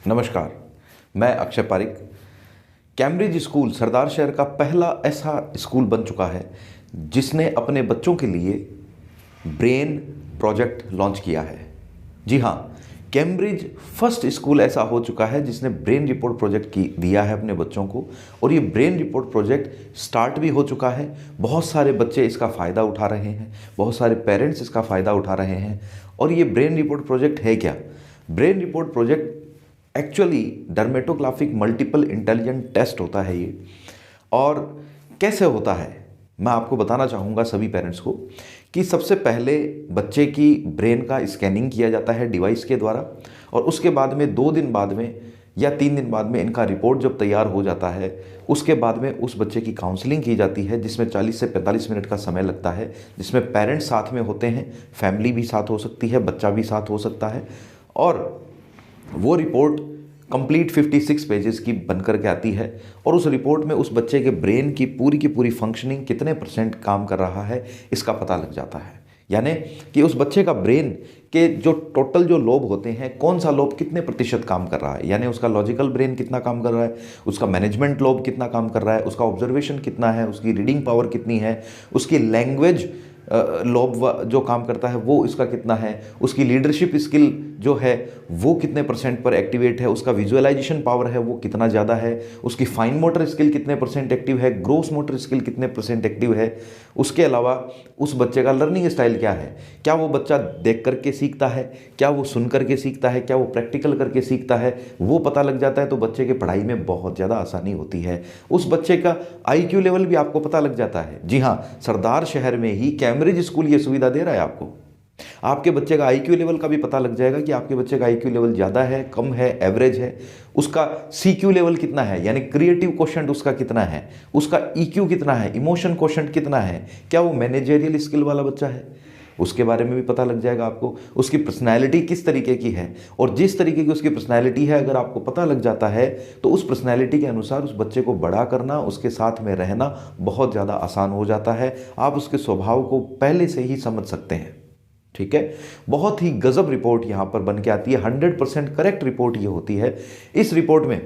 नमस्कार, मैं Akshay Pareek. Cambridge school सरदार शहर का पहला ऐसा स्कूल बन चुका है जिसने अपने बच्चों के लिए ब्रेन प्रोजेक्ट लॉन्च किया है। जी हाँ, कैम्ब्रिज फर्स्ट स्कूल ऐसा हो चुका है जिसने ब्रेन रिपोर्ट प्रोजेक्ट की दिया है अपने बच्चों को, और ये ब्रेन रिपोर्ट प्रोजेक्ट स्टार्ट भी हो चुका है। बहुत सारे बच्चे इसका फ़ायदा उठा रहे हैं, बहुत सारे पेरेंट्स इसका फ़ायदा उठा रहे हैं। और ये ब्रेन रिपोर्ट प्रोजेक्ट है क्या? Brain report project actually dermatographic multiple intelligent test होता है ये। और कैसे होता है मैं आपको बताना चाहूँगा सभी पेरेंट्स को कि सबसे पहले बच्चे की ब्रेन का स्कैनिंग किया जाता है डिवाइस के द्वारा, और उसके बाद में 2 दिन बाद में या 3 दिन बाद में इनका रिपोर्ट जब तैयार हो जाता है, उसके बाद में उस बच्चे की काउंसलिंग की जाती है, जिसमें 40 से 45 मिनट का समय लगता है, जिसमें पेरेंट्स साथ में होते हैं, फैमिली भी साथ हो सकती है, बच्चा भी साथ हो सकता है। और वो रिपोर्ट कंप्लीट 56 पेजेस की बनकर के आती है, और उस रिपोर्ट में उस बच्चे के ब्रेन की पूरी फंक्शनिंग कितने % काम कर रहा है इसका पता लग जाता है। यानी कि उस बच्चे का ब्रेन के जो टोटल जो लोब होते हैं, कौन सा लोब कितने % काम कर रहा है, यानी उसका लॉजिकल ब्रेन कितना काम कर रहा है, उसका मैनेजमेंट लोब कितना काम कर रहा है, उसका ऑब्जर्वेशन कितना है, उसकी रीडिंग पावर कितनी है, उसकी लैंग्वेज लोब जो काम करता है वो इसका कितना है, उसकी लीडरशिप स्किल जो है वो कितने % पर एक्टिवेट है, उसका विजुअलाइजेशन पावर है वो कितना ज़्यादा है, उसकी फाइन मोटर स्किल कितने % एक्टिव है, ग्रोस मोटर स्किल कितने % एक्टिव है। उसके अलावा उस बच्चे का लर्निंग स्टाइल क्या है, क्या वो बच्चा देख करके सीखता है, क्या वो सुन करके सीखता है, क्या वो प्रैक्टिकल करके सीखता है, वो पता लग जाता है तो बच्चे के पढ़ाई में बहुत ज़्यादा आसानी होती है। उस बच्चे का IQ लेवल भी आपको पता लग जाता है। जी हाँ, सरदार शहर में ही कैम्ब्रिज स्कूल ये सुविधा दे रहा है आपको। आपके बच्चे का IQ लेवल का भी पता लग जाएगा कि आपके बच्चे का IQ लेवल ज़्यादा है, कम है, एवरेज है, उसका CQ लेवल कितना है, यानी क्रिएटिव क्वोशंट उसका कितना है, उसका EQ कितना है, इमोशन क्वोशंट कितना है, क्या वो मैनेजरियल स्किल वाला बच्चा है, उसके बारे में भी पता लग जाएगा आपको। उसकी पर्सनैलिटी किस तरीके की है, और जिस तरीके की उसकी पर्सनैलिटी है अगर आपको पता लग जाता है तो उस पर्सनैलिटी के अनुसार उस बच्चे को बड़ा करना, उसके साथ में रहना बहुत ज़्यादा आसान हो जाता है। आप उसके स्वभाव को पहले से ही समझ सकते हैं। ठीक है, बहुत ही गजब रिपोर्ट यहाँ पर बन के आती है। 100% करेक्ट रिपोर्ट ये होती है। इस रिपोर्ट में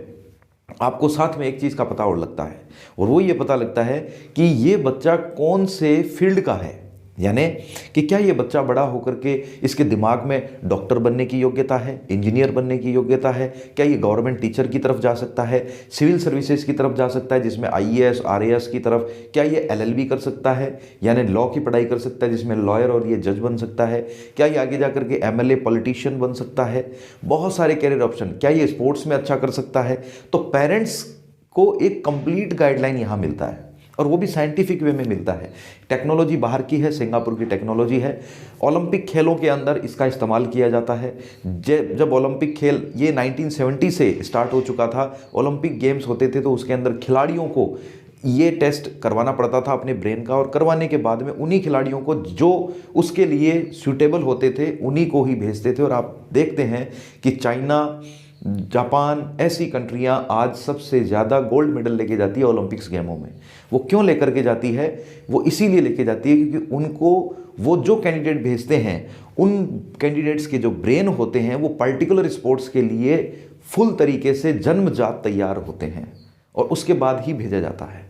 आपको साथ में एक चीज़ का पता और लगता है, और वो ये पता लगता है कि ये बच्चा कौन से फील्ड का है, यानी कि क्या ये बच्चा बड़ा होकर के इसके दिमाग में डॉक्टर बनने की योग्यता है, इंजीनियर बनने की योग्यता है, क्या ये गवर्नमेंट टीचर की तरफ जा सकता है, सिविल सर्विसेज की तरफ जा सकता है जिसमें IAS RAS की तरफ, क्या ये LLB कर सकता है यानी लॉ की पढ़ाई कर सकता है जिसमें लॉयर और ये जज बन सकता है, क्या ये आगे जा करके MLA पॉलिटिशियन बन सकता है, बहुत सारे कैरियर ऑप्शन, क्या ये स्पोर्ट्स में अच्छा कर सकता है। तो पेरेंट्स को एक कंप्लीट गाइडलाइन यहाँ मिलता है, और वो भी साइंटिफिक वे में मिलता है। टेक्नोलॉजी बाहर की है, सिंगापुर की टेक्नोलॉजी है। ओलंपिक खेलों के अंदर इसका इस्तेमाल किया जाता है। जब ओलंपिक खेल ये 1970 से स्टार्ट हो चुका था, ओलंपिक गेम्स होते थे तो उसके अंदर खिलाड़ियों को ये टेस्ट करवाना पड़ता था अपने ब्रेन का, और करवाने के बाद में उन्हीं खिलाड़ियों को जो उसके लिए सूटेबल होते थे उन्हीं को ही भेजते थे। और आप देखते हैं कि चाइना, जापान, ऐसी कंट्रियां आज सबसे ज़्यादा गोल्ड मेडल लेके जाती है ओलंपिक्स गेमों में। वो क्यों लेकर के जाती है? वो इसीलिए लेके जाती है क्योंकि उनको वो जो कैंडिडेट भेजते हैं उन कैंडिडेट्स के जो ब्रेन होते हैं वो पर्टिकुलर स्पोर्ट्स के लिए फुल तरीके से जन्मजात तैयार होते हैं, और उसके बाद ही भेजा जाता है।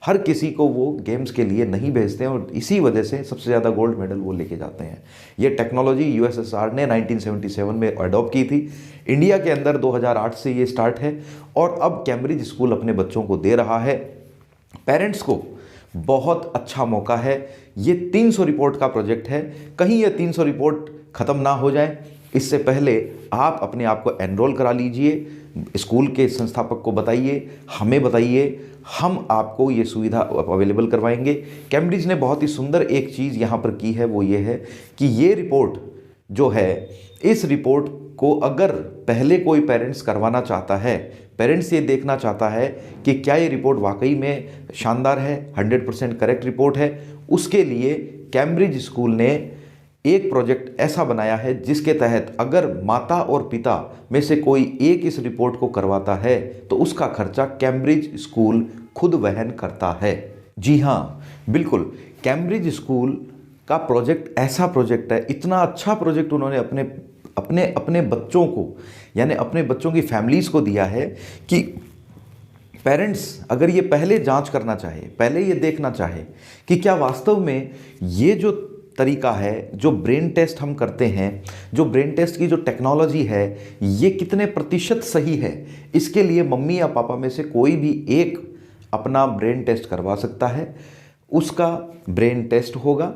हर किसी को वो गेम्स के लिए नहीं भेजते हैं, और इसी वजह से सबसे ज़्यादा गोल्ड मेडल वो लेके जाते हैं। ये टेक्नोलॉजी USSR ने 1977 में अडॉप्ट की थी। इंडिया के अंदर 2008 से ये स्टार्ट है, और अब कैम्ब्रिज स्कूल अपने बच्चों को दे रहा है। पेरेंट्स को बहुत अच्छा मौका है। ये 300 रिपोर्ट का प्रोजेक्ट है। कहीं ये 300 रिपोर्ट ख़त्म ना हो जाए, इससे पहले आप अपने आप को एनरोल करा लीजिए। स्कूल के संस्थापक को बताइए, हमें बताइए, हम आपको ये सुविधा अवेलेबल करवाएंगे। कैम्ब्रिज ने बहुत ही सुंदर एक चीज़ यहाँ पर की है, वो ये है कि ये रिपोर्ट जो है, इस रिपोर्ट को अगर पहले कोई पेरेंट्स करवाना चाहता है, पेरेंट्स ये देखना चाहता है कि क्या ये रिपोर्ट वाकई में शानदार है, 100% करेक्ट रिपोर्ट है, उसके लिए कैम्ब्रिज स्कूल ने एक प्रोजेक्ट ऐसा बनाया है जिसके तहत अगर माता और पिता में से कोई एक इस रिपोर्ट को करवाता है तो उसका खर्चा कैम्ब्रिज स्कूल खुद वहन करता है। जी हाँ, बिल्कुल, कैम्ब्रिज स्कूल का प्रोजेक्ट ऐसा प्रोजेक्ट है, इतना अच्छा प्रोजेक्ट उन्होंने अपने अपने अपने बच्चों को, यानी अपने बच्चों की फैमिलीज़ को दिया है कि पेरेंट्स अगर ये पहले जांच करना चाहे, पहले ये देखना चाहे कि क्या वास्तव में ये जो तरीका है, जो ब्रेन टेस्ट हम करते हैं, जो ब्रेन टेस्ट की जो टेक्नोलॉजी है, ये कितने प्रतिशत सही है, इसके लिए मम्मी या पापा में से कोई भी एक अपना ब्रेन टेस्ट करवा सकता है। उसका ब्रेन टेस्ट होगा,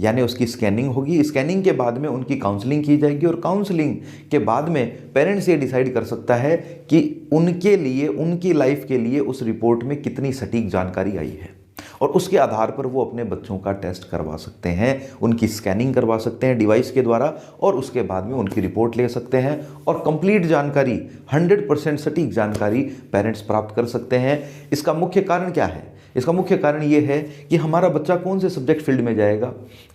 यानी उसकी स्कैनिंग होगी। स्कैनिंग के बाद में उनकी काउंसलिंग की जाएगी और काउंसलिंग के बाद में पेरेंट्स ये डिसाइड कर सकता है कि उनके लिए, उनकी लाइफ के लिए उस रिपोर्ट में कितनी सटीक जानकारी आई है, और उसके आधार पर वो अपने बच्चों का टेस्ट करवा सकते हैं, उनकी स्कैनिंग करवा सकते हैं डिवाइस के द्वारा, और उसके बाद में उनकी रिपोर्ट ले सकते हैं और कंप्लीट जानकारी, 100% सटीक जानकारी पेरेंट्स प्राप्त कर सकते हैं। इसका मुख्य कारण क्या है? इसका मुख्य कारण ये है कि हमारा बच्चा कौन से सब्जेक्ट फील्ड में जाएगा,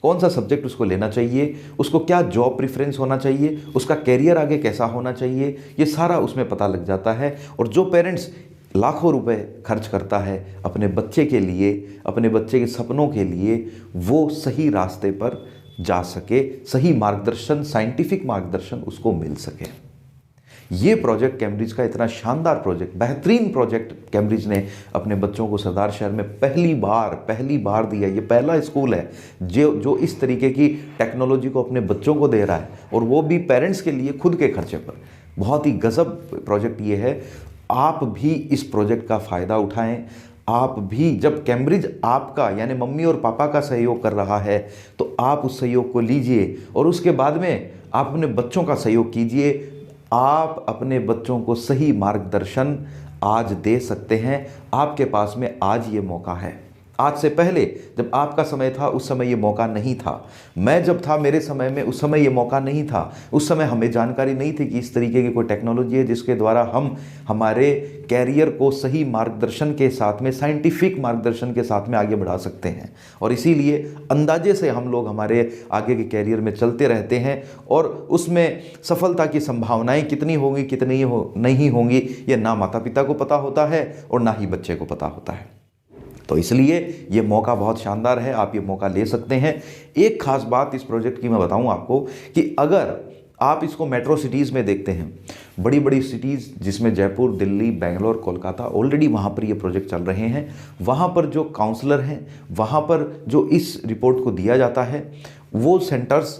कौन सा सब्जेक्ट उसको लेना चाहिए, उसको क्या जॉब प्रेफरेंस होना चाहिए, उसका कैरियर आगे कैसा होना चाहिए, ये सारा उसमें पता लग जाता है। और जो पेरेंट्स लाखों रुपए खर्च करता है अपने बच्चे के लिए, अपने बच्चे के सपनों के लिए, वो सही रास्ते पर जा सके, सही मार्गदर्शन, साइंटिफिक मार्गदर्शन उसको मिल सके। ये प्रोजेक्ट कैम्ब्रिज का इतना शानदार प्रोजेक्ट, बेहतरीन प्रोजेक्ट कैम्ब्रिज ने अपने बच्चों को सरदार शहर में पहली बार दिया। ये पहला स्कूल है जो इस तरीके की टेक्नोलॉजी को अपने बच्चों को दे रहा है, और वो भी पेरेंट्स के लिए खुद के खर्चे पर। बहुत ही गजब प्रोजेक्ट ये है। आप भी इस प्रोजेक्ट का फ़ायदा उठाएं। आप भी, जब कैम्ब्रिज आपका यानी मम्मी और पापा का सहयोग कर रहा है, तो आप उस सहयोग को लीजिए और उसके बाद में आप अपने बच्चों का सहयोग कीजिए। आप अपने बच्चों को सही मार्गदर्शन आज दे सकते हैं। आपके पास में आज ये मौका है। आज से पहले जब आपका समय था, उस समय ये मौका नहीं था। मैं जब था, मेरे समय में, उस समय ये मौका नहीं था। उस समय हमें जानकारी नहीं थी कि इस तरीके की कोई टेक्नोलॉजी है जिसके द्वारा हम हमारे कैरियर को सही मार्गदर्शन के साथ में, साइंटिफिक मार्गदर्शन के साथ में आगे बढ़ा सकते हैं। और इसीलिए अंदाजे से हम लोग हमारे आगे के कैरियर में चलते रहते हैं, और उसमें सफलता की संभावनाएं कितनी होंगी, कितनी नहीं होंगी, ये ना माता पिता को पता होता है और ना ही बच्चे को पता होता है। तो इसलिए ये मौका बहुत शानदार है, आप ये मौका ले सकते हैं। एक खास बात इस प्रोजेक्ट की मैं बताऊं आपको कि अगर आप इसको मेट्रो सिटीज़ में देखते हैं, बड़ी बड़ी सिटीज़ जिसमें जयपुर, दिल्ली, बेंगलोर, कोलकाता, ऑलरेडी वहाँ पर ये प्रोजेक्ट चल रहे हैं। वहाँ पर जो काउंसलर हैं, वहाँ पर जो इस रिपोर्ट को दिया जाता है, वो सेंटर्स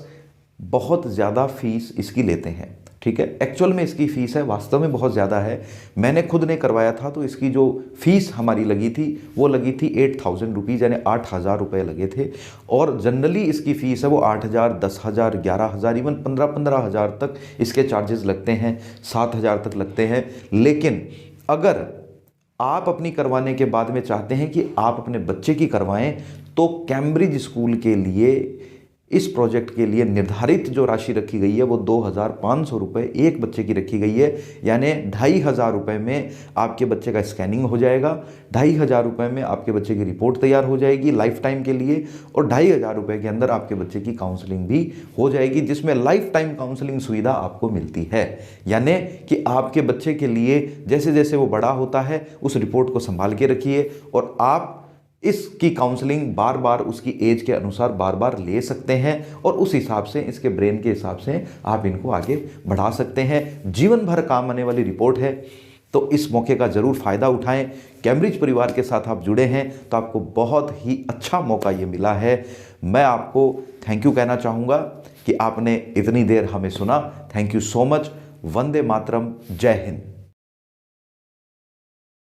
बहुत ज़्यादा फीस इसकी लेते हैं। ठीक है, एक्चुअल में इसकी फ़ीस है, वास्तव में बहुत ज़्यादा है। मैंने खुद ने करवाया था, तो इसकी जो फ़ीस हमारी लगी थी वो लगी थी 8000 रुपीज़, यानी 8000 रुपये लगे थे। और जनरली इसकी फ़ीस है वो 8000, 10000, 11000, इवन 15,000 तक इसके चार्जेस लगते हैं, 7000 तक लगते हैं। लेकिन अगर आप अपनी करवाने के बाद में चाहते हैं कि आप अपने बच्चे की करवाएं, तो कैम्ब्रिज स्कूल के लिए, इस प्रोजेक्ट के लिए निर्धारित जो राशि रखी गई है वो 2500 रुपये एक बच्चे की रखी गई है। यानी 2500 रुपये में आपके बच्चे का स्कैनिंग हो जाएगा, 2500 रुपये में आपके बच्चे की रिपोर्ट तैयार हो जाएगी लाइफ टाइम के लिए, और 2500 रुपये के अंदर आपके बच्चे की काउंसलिंग भी हो जाएगी, जिसमें लाइफ टाइम काउंसलिंग सुविधा आपको मिलती है। यानी कि आपके बच्चे के लिए जैसे जैसे वो बड़ा होता है, उस रिपोर्ट को संभाल के रखिए, और आप इसकी काउंसलिंग बार बार उसकी एज के अनुसार बार बार ले सकते हैं, और उस हिसाब से, इसके ब्रेन के हिसाब से आप इनको आगे बढ़ा सकते हैं। जीवन भर काम आने वाली रिपोर्ट है, तो इस मौके का ज़रूर फ़ायदा उठाएं। कैम्ब्रिज परिवार के साथ आप जुड़े हैं तो आपको बहुत ही अच्छा मौका ये मिला है। मैं आपको थैंक यू कहना चाहूँगा कि आपने इतनी देर हमें सुना। Thank you so much. वंदे मातरम। जय हिंद।